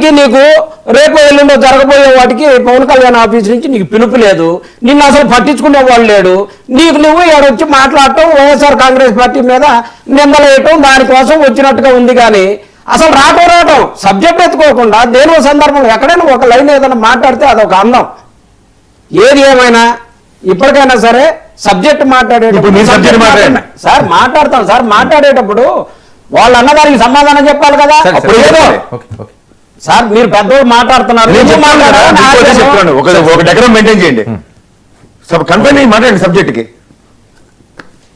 వాటికి నీకు రేపు ఎల్లుండో జరగబోయే వాటికి పవన్ కళ్యాణ్ ఆఫీస్ నుంచి నీకు పిలుపు లేదు, నిన్ను అసలు పట్టించుకునే వాళ్ళు లేడు. నీకు నువ్వు ఏడొచ్చి మాట్లాడటం, వైఎస్ఆర్ కాంగ్రెస్ పార్టీ మీద నిందలేయటం దానికోసం వచ్చినట్టుగా ఉంది. కానీ అసలు రావటం సబ్జెక్ట్ ఎత్తుకోకుండా దేని సందర్భంలో ఎక్కడైనా ఒక లైన్ ఏదైనా మాట్లాడితే అదొక అందం. ఏది ఏమైనా ఇప్పటికైనా సరే సబ్జెక్ట్ మాట్లాడేటప్పుడు సార్ మాట్లాడతాం సార్, మాట్లాడేటప్పుడు వాళ్ళు అన్నదానికి సమాధానం చెప్పాలి కదా. అప్పుడు ఏదో సార్ మీరు పెద్దోళ్ళు మాట్లాడుతున్నారు, ఒక డెకరం మెయింటైన్ చేయండి, కంపెనీ మాట్లాడండి సబ్జెక్ట్కి.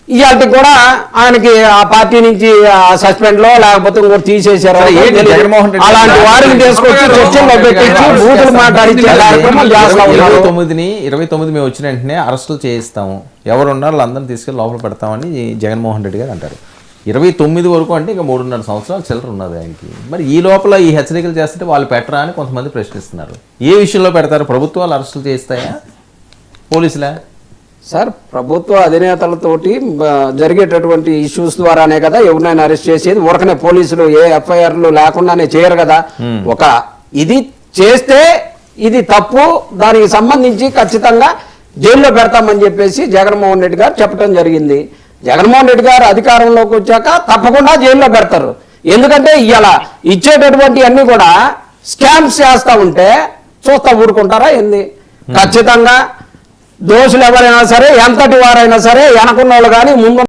ఇవాళ కూడా ఆయనకి ఆ పార్టీ నుంచి సస్పెండ్ లో లేకపోతే ఇంకోటి తీసేశారు, అలాంటి వారిని తీసుకొచ్చి చర్చల్లో పెట్టించి బూతులు మాట్లాడించి 29 మేము వచ్చిన వెంటనే అరెస్టులు చేయిస్తాము, ఎవరు ఉన్నారు అందరిని తీసుకెళ్ళి లోపల పెడతామని జగన్మోహన్ రెడ్డి గారు అంటారు. 29 వరకు అంటే ఇంకా 3.5 సంవత్సరాలు చిల్లర ఉన్నది ఆయనకి. మరి ఈ లోపల ఈ హెచ్చరికలు చేస్తుంటే వాళ్ళు పెట్టరా అని కొంతమంది ప్రశ్నిస్తున్నారు. ఏ విషయంలో పెడతారు? ప్రభుత్వాలు అరెస్టులు చేయిస్తాయా, పోలీసులా? సార్ ప్రభుత్వ అధినేతలతోటి జరిగేటటువంటి ఇష్యూస్ ద్వారానే కదా ఎవరినైనా అరెస్ట్ చేసేది. ఊరకనే పోలీసులు ఏ ఎఫ్ఐఆర్లు లేకుండానే చేయరు కదా. ఒక ఇది చేస్తే ఇది తప్పు, దానికి సంబంధించి ఖచ్చితంగా జైల్లో పెడతామని చెప్పేసి జగన్మోహన్ రెడ్డి గారు చెప్పడం జరిగింది. జగన్మోహన్ రెడ్డి గారు అధికారంలోకి వచ్చాక తప్పకుండా జైల్లో పెడతారు. ఎందుకంటే ఇలా ఇచ్చేటటువంటి అన్ని కూడా స్కామ్స్ చేస్తూ ఉంటే చూస్తా ఊరుకుంటారా ఏంది? ఖచ్చితంగా దోషులు ఎవరైనా సరే, ఎంతటి వారైనా సరే, వెనకున్న వాళ్ళు కానీ ముందు